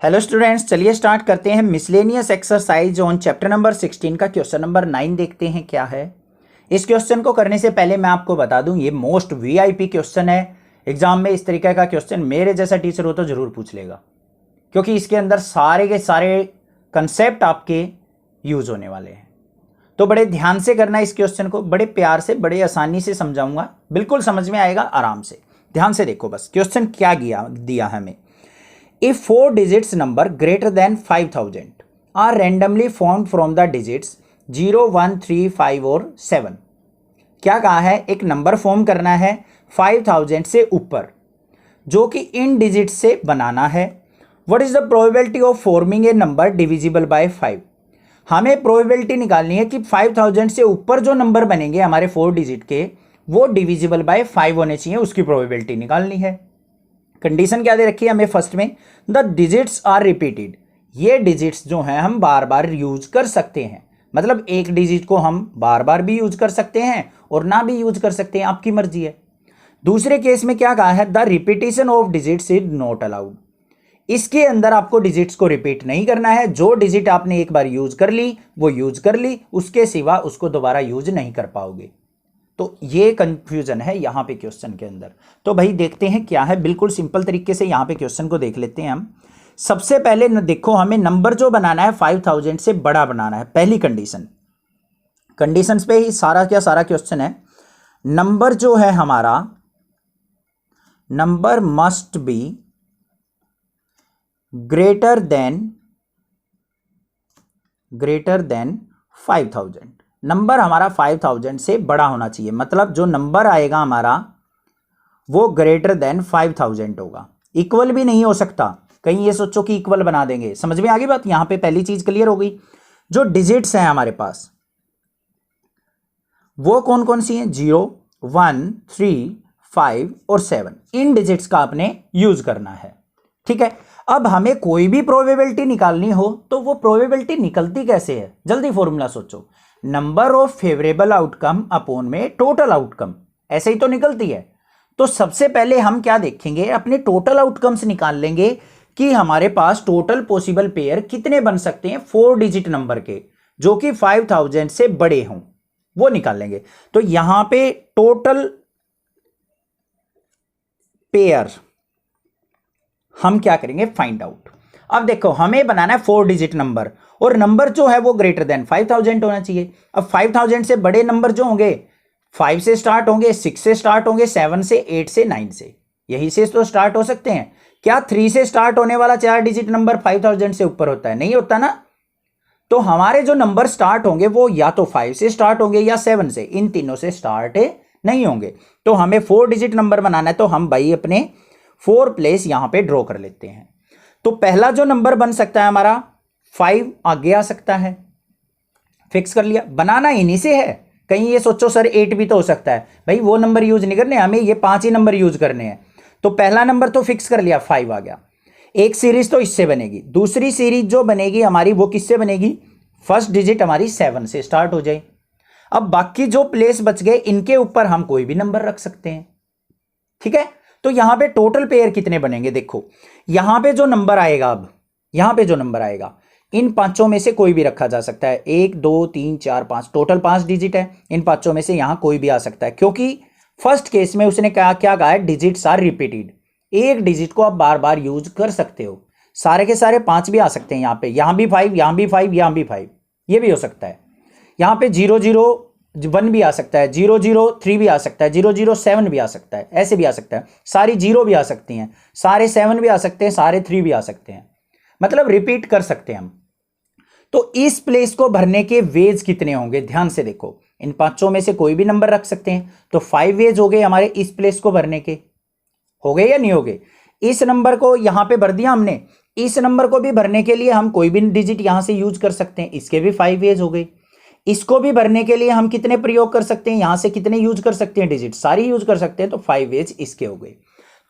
Hello students, चलिए start करते हैं miscellaneous exercise on chapter number 16 का क्वेश्चन नंबर 9 देखते हैं क्या है। इस क्वेश्चन को करने से पहले मैं आपको बता दूं ये मोस्ट वीआईपी क्वेश्चन है। एग्जाम में इस तरीके का क्वेश्चन मेरे जैसा टीचर हो तो जरूर पूछ लेगा, क्योंकि इसके अंदर सारे के सारे कंसेप्ट आपके यूज होने वाले हैं। तो बड़े ध्यान से करना इस क्वेश्चन को, बड़े प्यार से बड़े आसानी से समझाऊंगा, बिल्कुल समझ में आएगा आराम से। ध्यान से देखो बस क्वेश्चन क्या दिया हमें। If 4 digits number greater than 5000 are randomly formed from the digits 0, 1, 3, 5 और 7, क्या कहा है, एक नंबर फॉर्म करना है 5000 से ऊपर जो कि इन डिजिट से बनाना है। What is the probability of forming a number divisible by 5? हमें प्रोबेबिलिटी निकालनी है कि 5000 से ऊपर जो नंबर बनेंगे हमारे 4 डिजिट के वो डिविजिबल बाय 5 होने चाहिए, उसकी प्रोबेबिलिटी निकालनी है। कंडीशन क्या दे रखी है हमें फर्स्ट में, द डिजिट्स आर रिपीटेड। ये डिजिट्स जो हैं हम बार बार यूज कर सकते हैं, मतलब एक डिजिट को हम बार बार भी यूज कर सकते हैं और ना भी यूज कर सकते हैं, आपकी मर्जी है। दूसरे केस में क्या कहा है, the repetition of digits is not allowed. इसके अंदर आपको डिजिट्स को रिपीट नहीं करना है, जो डिजिट आपने एक बार यूज कर ली वो यूज कर ली, उसके सिवा उसको दोबारा यूज नहीं कर पाओगे। तो ये कंफ्यूजन है यहाँ पे क्वेश्चन के अंदर। तो भाई देखते हैं क्या है, बिल्कुल सिंपल तरीके से यहाँ पे क्वेश्चन को देख लेते हैं हम। सबसे पहले देखो, हमें नंबर जो बनाना है 5000 से बड़ा बनाना है। पहली कंडीशंस पे ही सारा क्या सारा क्वेश्चन है। नंबर जो है हमारा, number must be greater than 5000। Number हमारा 5000 से बड़ा होना चाहिए, मतलब जो नंबर आएगा हमारा वो ग्रेटर देन 5000 होगा। इक्वल भी नहीं हो सकता, कहीं ये सोचो कि इक्वल बना देंगे। समझ में आ गई बात, यहां पे पहली चीज क्लियर हो गई। जो डिजिट्स हैं हमारे पास वो कौन कौन सी हैं, 0, 1, 3, 5 और 7। इन डिजिट्स का आपने यूज करना है, ठीक है। अब हमें कोई भी प्रोबेबिलिटी निकालनी हो तो वो प्रोबेबिलिटी निकलती कैसे है, जल्दी फॉर्मूला सोचो। Number of favourable outcome upon में टोटल आउटकम, ऐसे ही तो निकलती है। तो सबसे पहले हम क्या देखेंगे, अपने टोटल आउटकम्स निकाल लेंगे कि हमारे पास टोटल पॉसिबल पेयर कितने बन सकते हैं 4 डिजिट नंबर के, जो कि 5000 से बड़े हों, वो निकाल लेंगे। तो यहां पे टोटल पेयर हम क्या करेंगे, फाइंड आउट। अब देखो हमें बनाना है 4 डिजिट नंबर, और नंबर जो है वो ग्रेटर देन 5000 होना चाहिए। अब 5000 से बड़े नंबर जो होंगे 5 से स्टार्ट होंगे, 6 से स्टार्ट होंगे, 7 से, 8 से, 9 से, यही से तो स्टार्ट हो सकते हैं। क्या 3 से स्टार्ट होने वाला 4 डिजिट नंबर 5000 से ऊपर होता है, नहीं होता ना। तो हमारे जो नंबर स्टार्ट होंगे वो या तो 5 से स्टार्ट होंगे या 7 से, इन तीनों से स्टार्ट नहीं होंगे। तो हमें 4 डिजिट नंबर बनाना है, तो हम भाई अपने 4 प्लेस यहां पे ड्रॉ कर लेते हैं। तो पहला जो नंबर बन सकता है हमारा 5 आगे आ सकता है, फिक्स कर लिया। बनाना इन्हीं से है, कहीं ये सोचो सर 8 भी तो हो सकता है, भाई वो नंबर यूज नहीं करने, हमें ये 5 ही नंबर यूज करने हैं। तो पहला नंबर तो फिक्स कर लिया, 5 आ गया। एक सीरीज तो इससे बनेगी, दूसरी सीरीज जो बनेगी हमारी वो किससे बनेगी, फर्स्ट डिजिट हमारी 7 से स्टार्ट हो जाए। अब बाकी जो प्लेस बच गए इनके ऊपर हम कोई भी नंबर रख सकते हैं, ठीक है। तो यहां पे टोटल पेयर कितने बनेंगे, देखो यहां पे जो नंबर आएगा, अब यहां पे जो नंबर आएगा इन पांचों में से कोई भी रखा जा सकता है। 1, 2, 3, 4, 5, टोटल 5 डिजिट है, इन पांचों में से यहां कोई भी आ सकता है, क्योंकि फर्स्ट केस में उसने क्या कहा है, डिजिट्स आर रिपीटेड। एक डिजिट को आप बार बार यूज कर सकते हो, सारे के सारे 5 भी आ सकते हैं। यहां भी 5, यहां भी 5, यहां भी 5, ये भी हो सकता है। यहां पे 0, 0, 1 भी आ सकता है, 0, 0, 3 भी आ सकता है, 0, 0, 7 भी आ सकता है, ऐसे भी आ सकता है। सारी 0 भी आ सकती हैं, सारे 7 भी आ सकते हैं, सारे 3 भी आ सकते हैं, मतलब रिपीट कर सकते हैं हम। तो इस प्लेस को भरने के वेज कितने होंगे, ध्यान से देखो, इन पांचों में से कोई भी नंबर रख सकते हैं। तो 5 वेज हो गए हमारे इस प्लेस को भरने के, हो गए या नहीं हो गए। इस नंबर को यहां पे भर दिया हमने, इस नंबर को भी भरने के लिए हम कोई भी डिजिट यहां से यूज कर सकते हैं, इसके भी 5 वेज हो गए। इसको भी भरने के लिए हम कितने प्रयोग कर सकते हैं, यहां से कितने यूज कर सकते हैं, डिजिट सारी यूज कर सकते हैं, तो 5 वेज इसके हो गए।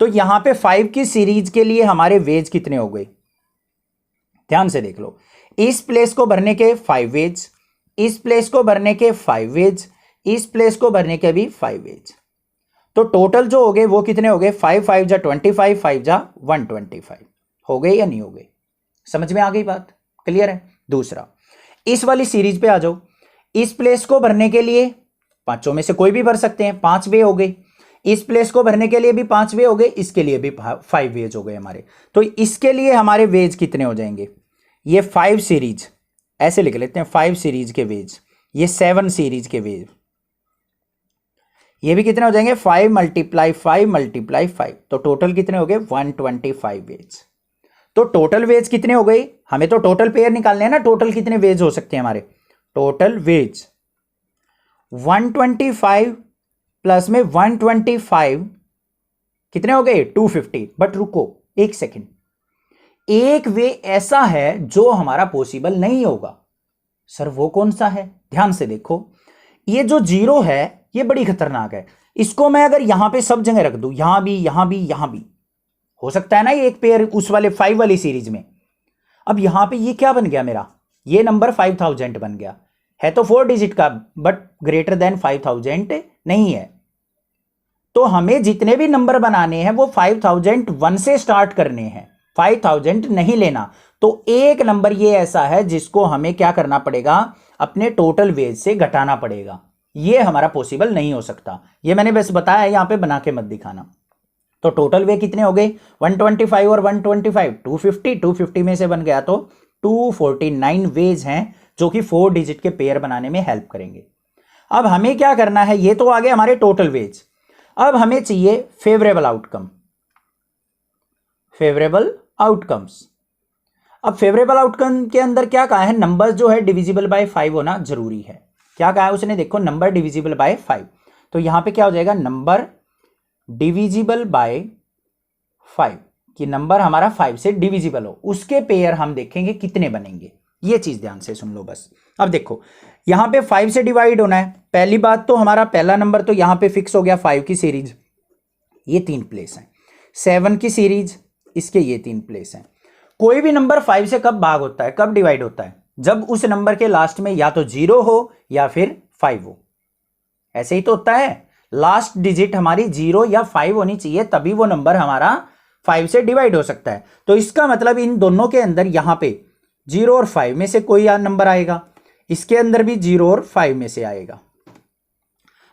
तो यहां पे 5 की सीरीज के लिए हमारे वेज कितने हो गए, ध्यान से देख लो। इस प्लेस को भरने के 5 वेज, इस प्लेस को भरने के 5 वेज, इस प्लेस को भरने के भी 5 वेज। तो टोटल जो हो गए वो कितने हो गए, 5 5 जा 25, 5 जा 125, हो गए या नहीं हो गए। समझ में आ गई बात, क्लियर है। दूसरा, इस वाली सीरीज पे आ जाओ। इस प्लेस को भरने के लिए पांचों में से कोई भी भर सकते हैं, 5 वे हो गए। इस प्लेस को भरने के लिए भी 5 वे हो गए, इसके लिए भी 5 वेज हो गए हमारे। तो इसके लिए हमारे वेज कितने हो जाएंगे, ये 5 सीरीज ऐसे लिख लेते हैं, 5 सीरीज के वेज, ये 7 सीरीज के वेज, ये भी कितने हो जाएंगे 5 × 5 × 5, तो टोटल कितने हो गए 125 वेज। तो टोटल वेज कितने हो गए, हमें तो टोटल पेयर निकालने हैं ना, टोटल कितने वेज हो सकते हैं हमारे, टोटल वेज 125 प्लस में 125 कितने हो गए 250। बट रुको एक सेकेंड, एक वे ऐसा है जो हमारा पॉसिबल नहीं होगा। सर वो कौन सा है, ध्यान से देखो, ये जो 0 है ये बड़ी खतरनाक है। इसको मैं अगर यहां पे सब जगह रख दूं, यहां भी यहां भी यहां भी, हो सकता है ना ये एक पेयर उस वाले 5 वाली सीरीज में। अब यहां पे ये क्या बन गया मेरा, ये नंबर 5000 बन गया, है तो 4 डिजिट का बट ग्रेटर देन 5000 नहीं है। तो हमें जितने भी नंबर बनाने हैं वो 5001 से स्टार्ट करने हैं, 5000 नहीं लेना। तो एक नंबर ये ऐसा है जिसको हमें क्या करना पड़ेगा, अपने टोटल वेज से घटाना पड़ेगा। ये हमारा पॉसिबल नहीं हो सकता, ये मैंने बस बताया, यहां पे बना के मत दिखाना। तो टोटल वे कितने हो गए 125 और 125 250 में से बन गया, तो 249 वेज हैं जो कि 4 डिजिट के पेयर बनाने में हेल्प करेंगे। अब हमें क्या करना है, ये तो आ गए हमारे टोटल वेज। अब हमें चाहिए फेवरेबल आउटकम, फेवरेबल आउटकम्स। अब फेवरेबल आउटकम के अंदर क्या कहा है, नंबर जो है डिविजिबल बाय 5 होना जरूरी है। क्या कहा है उसने, देखो नंबर डिविजिबल बाय 5, तो यहां पे क्या हो जाएगा, नंबर डिविजिबल बाय 5, कि नंबर हमारा 5 से डिविजिबल हो, उसके पेयर हम देखेंगे कितने बनेंगे। ये चीज ध्यान से सुन लो बस। अब देखो यहां पे 5 से डिवाइड होना है, पहली बात तो हमारा पहला नंबर तो यहां पे फिक्स हो गया 5 की सीरीज, ये 3 प्लेस है, 7 की सीरीज, इसके ये 3 प्लेस हैं। कोई भी नंबर 5 से कब भाग होता है, कब डिवाइड होता है, जब उस नंबर के लास्ट में या तो 0 हो या फिर 5 हो, ऐसे ही तो होता है। लास्ट डिजिट हमारी 0 या 5 होनी चाहिए, तभी वो नंबर हमारा 5 से डिवाइड हो सकता है। तो इसका मतलब इन दोनों के अंदर यहां पे 0 और 5 में से कोई नंबर आएगा, इसके अंदर भी 0 और 5 में से आएगा।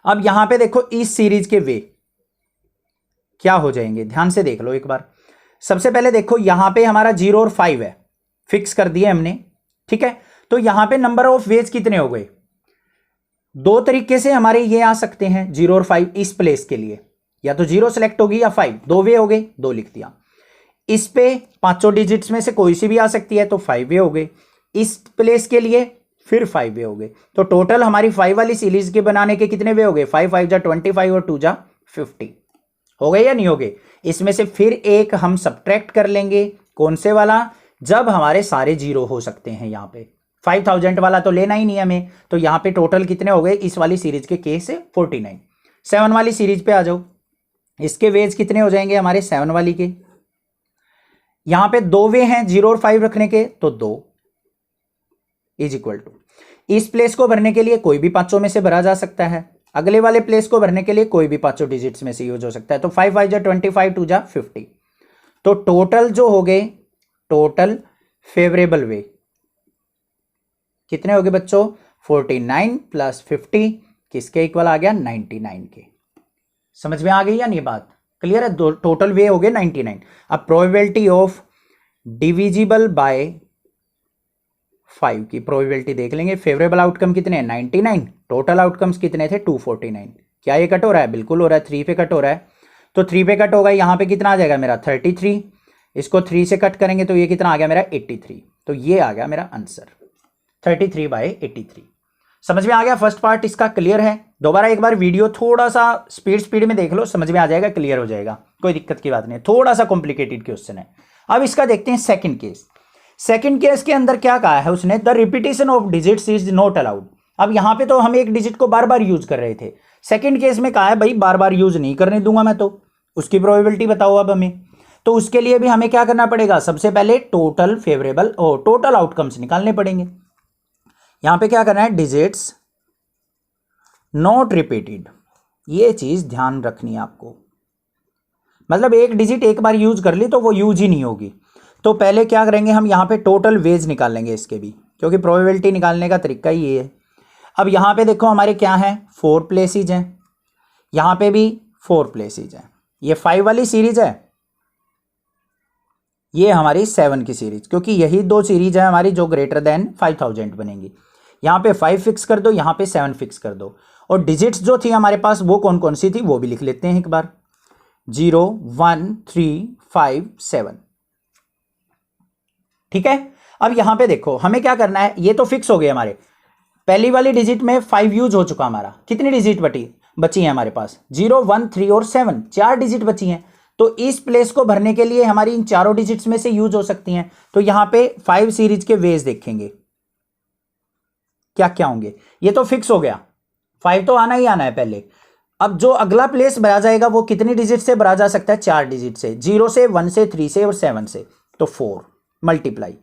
अब यहां पे देखो इस सीरीज के वे क्या हो जाएंगे, ध्यान से देख लो एक बार। सबसे पहले देखो यहां पे हमारा 0 और 5 है, फिक्स कर दिए हमने, ठीक है। तो यहां पे नंबर ऑफ वेज कितने हो गए, 2 तरीके से हमारे ये आ सकते हैं 0 और 5 इस प्लेस के लिए, या तो 0 सेलेक्ट होगी या 5, 2 वे हो गए, 2 लिख दिया। इस पे पांचों डिजिट्स में से कोई सी भी आ सकती है, तो 5 वे हो गए। इस प्लेस के लिए फिर 5 वे हो गए। तो टोटल हमारी 5 वाली सीरीज के बनाने के कितने वे हो गए, 5 5 जा 25 और 2 जा 50 हो गए या नहीं हो गए। इसमें से फिर एक हम सब्ट्रैक्ट कर लेंगे, कौन से वाला, जब हमारे सारे 0 हो सकते हैं। यहां पे 5000 वाला तो लेना ही नहीं हमें, तो यहां पे टोटल कितने हो गए इस वाली सीरीज के केस से 49। 7 वाली सीरीज पे आ जाओ, इसके वेज कितने हो जाएंगे हमारे 7 वाली के, यहां पे 2 वे हैं 0 और 5 रखने के, तो 2 इज इक्वल टू, इस प्लेस को भरने के लिए कोई भी पांचों में से भरा जा सकता है, अगले वाले प्लेस को भरने के लिए कोई भी पांचों डिजिट्स में से यूज हो सकता है। तो 5 5 जा 25, 2 जा 50, तो टोटल जो हो गए, टोटल फेवरेबल वे कितने हो गए बच्चों, 49 प्लस 50 किसके इक्वल आ गया, 99 के। समझ में आ गई या नहीं बात, क्लियर है। टोटल वे हो गए 99। अब प्रोबेबिलिटी ऑफ डिविजिबल बाय 5 की प्रोबेबिलिटी देख लेंगे। फेवरेबल आउटकम कितने हैं 99, टोटल आउटकम्स कितने थे 249। क्या ये कट हो रहा है, बिल्कुल हो रहा है, 3 पे कट हो रहा है। तो 3 पे कट होगा, यहां पे कितना आ जाएगा मेरा 33, इसको 3 से कट करेंगे तो ये कितना आ गया मेरा 83। तो ये आ गया मेरा आंसर 33/83। समझ में आ गया, फर्स्ट पार्ट इसका क्लियर है। दोबारा एक बार वीडियो थोड़ा सा स्पीड में देख लो, समझ में आ जाएगा, क्लियर हो जाएगा, कोई दिक्कत की बात नहीं, थोड़ा सा कॉम्प्लिकेटेड क्वेश्चन है। अब इसका देखते हैं सेकंड केस। सेकंड केस के अंदर क्या कहा है उसने, the repetition of digits is not allowed. अब यहां पे तो हम एक डिजिट को बार बार यूज कर रहे थे, सेकंड केस में कहा है भाई बार बार यूज नहीं करने दूंगा मैं, तो उसकी प्रोबेबिलिटी बताओ अब हमें। तो उसके लिए भी हमें क्या करना पड़ेगा, सबसे पहले टोटल फेवरेबल और टोटल आउटकम्स निकालने पड़ेंगे। यहां पे क्या करना है, डिजिट्स नॉट रिपीटेड, ये चीज ध्यान रखनी है आपको। मतलब एक डिजिट एक बार यूज कर ली तो वो यूज ही नहीं होगी, तो पहले क्या करेंगे, हम यहाँ पे टोटल वेज निकाल लेंगे इसके भी, क्योंकि प्रोबेबिलिटी निकालने का तरीका ही ये है। अब यहाँ पे देखो हमारे क्या है, 4 प्लेसेज हैं, यहाँ पे भी 4 प्लेसेज हैं। ये 5 वाली सीरीज है, ये हमारी 7 की सीरीज, क्योंकि यही 2 सीरीज है हमारी जो ग्रेटर देन 5000 बनेंगी। यहाँ पे 5 फिक्स कर दो, यहाँ पे 7 फिक्स कर दो। और डिजिट्स जो थी हमारे पास वो कौन कौन सी थी वो भी लिख लेते हैं एक बार, 0 1 3 5 7। ठीक है। अब यहाँ पे देखो हमें क्या करना है, ये तो फिक्स हो गए हमारे, पहली वाली डिजिट में 5 यूज हो चुका हमारा। कितनी डिजिट बची है हमारे पास, 0 1 3 और 7, 4 डिजिट बची हैं। तो इस प्लेस को भरने के लिए हमारी इन चारों डिजिट्स में से यूज हो सकती हैं। तो यहां पे 5 सीरीज के वेज देखेंगे क्या क्या होंगे। ये तो फिक्स हो गया, 5 तो आना ही आना है पहले। अब जो अगला प्लेस भरा जाएगा वो कितनी डिजिट से भरा जा सकता है, 4 डिजिट से, 0 से 1 से 3 से और 7 से। तो 4 मल्टीप्लाई,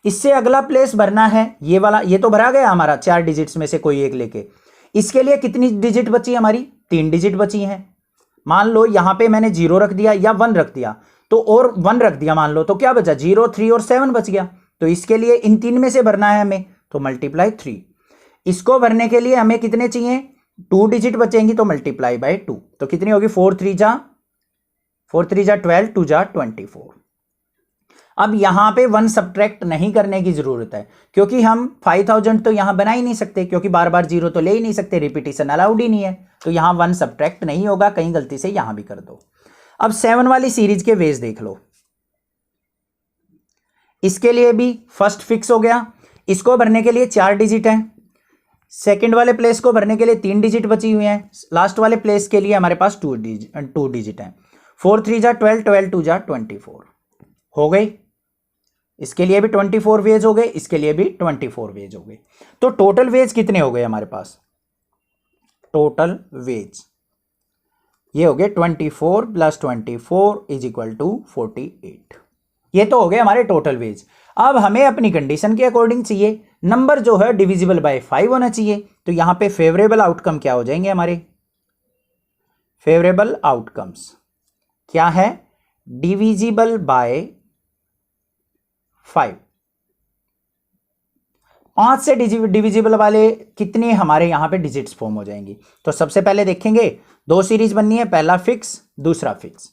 इससे अगला प्लेस भरना है ये वाला, ये तो भरा गया हमारा 4 डिजिट्स में से कोई एक लेके। इसके लिए कितनी डिजिट बची हमारी, 3 डिजिट बची हैं। मान लो यहां पे मैंने 0 रख दिया या 1 रख दिया, तो और 1 रख दिया मान लो, तो क्या बचा, 0 3 और 7 बच गया। तो इसके लिए इन 3 में से भरना है हमें, तो मल्टीप्लाई 3। इसको भरने के लिए हमें कितने चाहिए, 2 डिजिट बचेंगी, तो मल्टीप्लाई बाय 2। तो कितनी होगी, 4 3 जा 12, 2 जा 24। अब यहां पे 1 सब्ट्रैक्ट नहीं करने की जरूरत है, क्योंकि हम 5000 तो यहां बना ही नहीं सकते, क्योंकि बार बार 0 तो ले ही नहीं सकते, रिपीटिशन अलाउड ही नहीं है। तो यहां 1 सब्ट्रैक्ट नहीं होगा, कहीं गलती से यहां भी कर दो। अब 7 वाली सीरीज के वेज देख लो, इसके लिए भी फर्स्ट फिक्स हो गया, इसको भरने के लिए 4 डिजिट है, सेकंड वाले प्लेस को भरने के लिए 3 डिजिट बची हुई है, लास्ट वाले प्लेस के लिए हमारे पास 2 डिजिट है। 4 3 जा 12, 12 2 जा 24 हो गई। इसके लिए भी 24 वेज हो गए, इसके लिए भी 24 वेज हो गए। तो टोटल वेज कितने हो गए हमारे पास, टोटल वेज ये हो गए 24 + 24 = 48। ये तो हो गए हमारे टोटल वेज। अब हमें अपनी कंडीशन के अकॉर्डिंग चाहिए, नंबर जो है डिविजिबल बाय 5 होना चाहिए। तो यहां पे फेवरेबल आउटकम क्या हो जाएंगे हमारे, फेवरेबल आउटकम्स क्या है, डिविजिबल बाय 5। 5 से डिविजिबल वाले कितने हमारे यहां पे डिजिट्स फॉर्म हो जाएंगी। तो सबसे पहले देखेंगे 2 सीरीज बननी है, पहला फिक्स दूसरा फिक्स।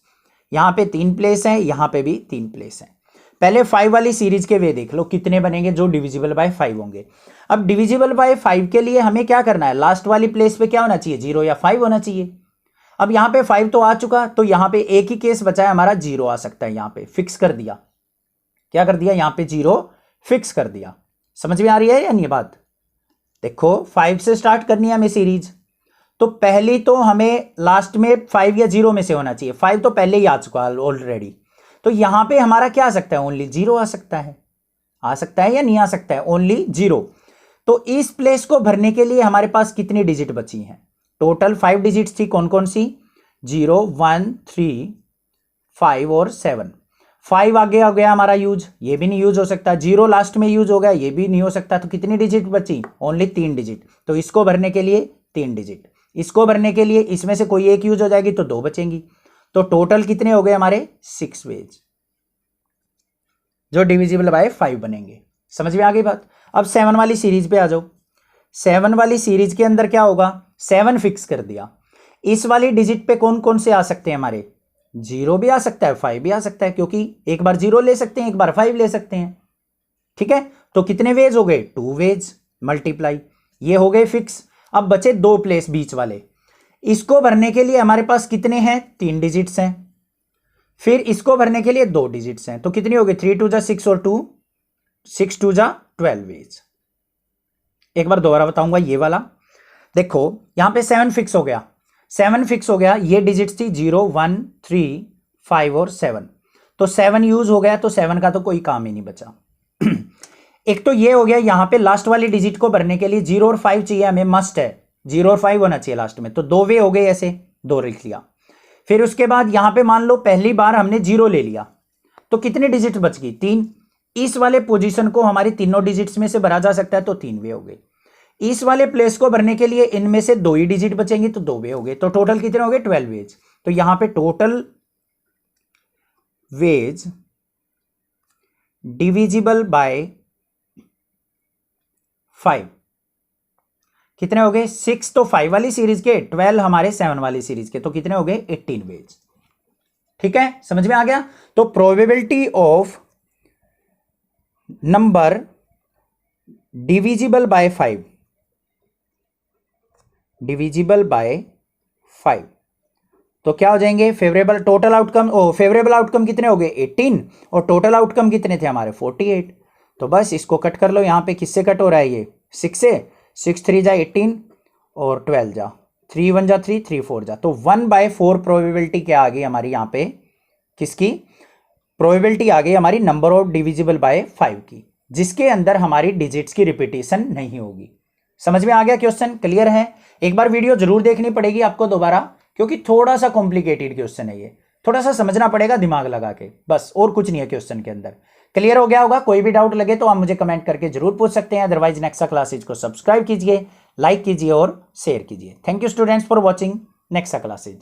यहां पे 3 प्लेस हैं, यहां पे भी 3 प्लेस हैं। पहले 5 वाली सीरीज के वे देख लो कितने बनेंगे जो डिविजिबल बाय 5 होंगे। अब डिविजिबल बाय 5 के लिए हमें क्या करना है, लास्ट वाली प्लेस पे क्या होना चाहिए, 0 या 5 होना चाहिए। अब यहां पे 5 तो आ चुका, तो यहां पे एक ही केस बचा है हमारा, 0 आ सकता है। यहां पे फिक्स कर दिया, क्या कर दिया, यहां पे 0 फिक्स कर दिया। समझ में आ रही है या नहीं बात। देखो 5 से स्टार्ट करनी है हमें सीरीज, तो पहली तो हमें लास्ट में 5 या 0 में से होना चाहिए। 5 तो पहले ही आ चुका ऑलरेडी, तो यहां पे हमारा क्या आ सकता है, ओनली 0 आ सकता है। आ सकता है या नहीं आ सकता है, ओनली 0। तो इस प्लेस को भरने के लिए हमारे पास कितनी डिजिट बची हैं, टोटल 5 डिजिट्स थी, कौन कौन सी, 0 1 3 5 और 7। 5 आगे आ गया हमारा यूज, ये भी नहीं यूज हो सकता। 0 लास्ट में यूज हो गया, ये भी नहीं हो सकता। तो कितनी डिजिट बची, ओनली 3 डिजिट। तो इसको भरने के लिए 3 डिजिट, इसको भरने के लिए इसमें से कोई एक यूज हो जाएगी तो 2 बचेंगी। तो टोटल कितने हो गए हमारे, 6 वेज जो डिविजिबल बाय 5 बनेंगे। समझ में आ गई बात। अब 7 वाली सीरीज पे आ जाओ। 7 वाली सीरीज के अंदर क्या होगा, 7 फिक्स कर दिया। इस वाली डिजिट पे कौन कौन से आ सकते हैं हमारे, 0 भी आ सकता है, 5 भी आ सकता है, क्योंकि एक बार 0 ले सकते हैं, एक बार 5 ले सकते हैं। ठीक है, तो कितने वेज हो गए, 2 वेज मल्टीप्लाई, ये हो गए फिक्स। अब बचे 2 प्लेस बीच वाले, इसको भरने के लिए हमारे पास कितने हैं, 3 डिजिट्स हैं। फिर इसको भरने के लिए 2 डिजिट्स हैं, तो कितनी हो गई, 3 2 जा 6 और 2 6 2 जा 12 वेज। एक बार दोबारा बताऊंगा ये वाला। देखो यहां पे 7 फिक्स हो गया, 7 फिक्स हो गया, ये डिजिट्स थी 0 1 3 5 और 7। तो 7 यूज हो गया, तो 7 का तो कोई काम ही नहीं बचा। एक तो ये हो गया, यहां पे लास्ट वाली डिजिट को भरने के लिए 0 और 5 चाहिए हमें, मस्ट है, 0 और 5 होना चाहिए लास्ट में। तो 2 वे हो गए, ऐसे 2 लिख लिया। फिर उसके बाद यहां पे मान लो पहली बार हमने 0 ले लिया, तो कितने डिजिट बच गई, 3। इस वाले पोजीशन को हमारी तीनों डिजिट्स में से भरा जा सकता है, तो 3 वे हो गए। इस वाले प्लेस को भरने के लिए इनमें से 2 ही डिजिट बचेंगे, तो 2 वे हो गए। तो टोटल कितने हो गए, 12 वेज। तो यहां पे टोटल वेज डिविजिबल बाय 5 कितने हो गए? 6 तो 5 वाली सीरीज के, 12 हमारे 7 वाली सीरीज के, तो कितने हो गए? 18 वेज। ठीक है, समझ में आ गया? तो probability of number divisible by 5, divisible by 5, तो क्या हो जाएंगे? Favourable total outcome, favourable outcome कितने हो गए? 18, और टोटल आउटकम कितने थे हमारे? 48। तो बस इसको कट कर लो, यहां पे किससे कट हो रहा है? ये 6 से, 6 3 जा 18 और 12 जा 3 1 जा 3 3 4 जा, तो 1/4 प्रोबेबिलिटी क्या आ गई हमारी यहाँ पे? किसकी प्रोबेबिलिटी आ गई हमारी? नंबर ऑफ डिविजिबल बाय 5 की, जिसके अंदर हमारी डिजिट्स की रिपीटेशन नहीं होगी। समझ में आ गया क्वेश्चन? क्लियर है? एक बार वीडियो जरूर देखनी पड़ेगी आपको दोबारा, क्योंकि थोड़ा सा कॉम्प्लिकेटेड क्वेश्चन है ये, थोड़ा सा समझना पड़ेगा दिमाग लगा के, बस और कुछ नहीं है क्वेश्चन के अंदर। क्लियर हो गया होगा? कोई भी डाउट लगे तो आप मुझे कमेंट करके जरूर पूछ सकते हैं, अदरवाइज नेक्सा क्लासेज को सब्सक्राइब कीजिए, लाइक कीजिए और शेयर कीजिए। Thank you students for watching Nexa classes.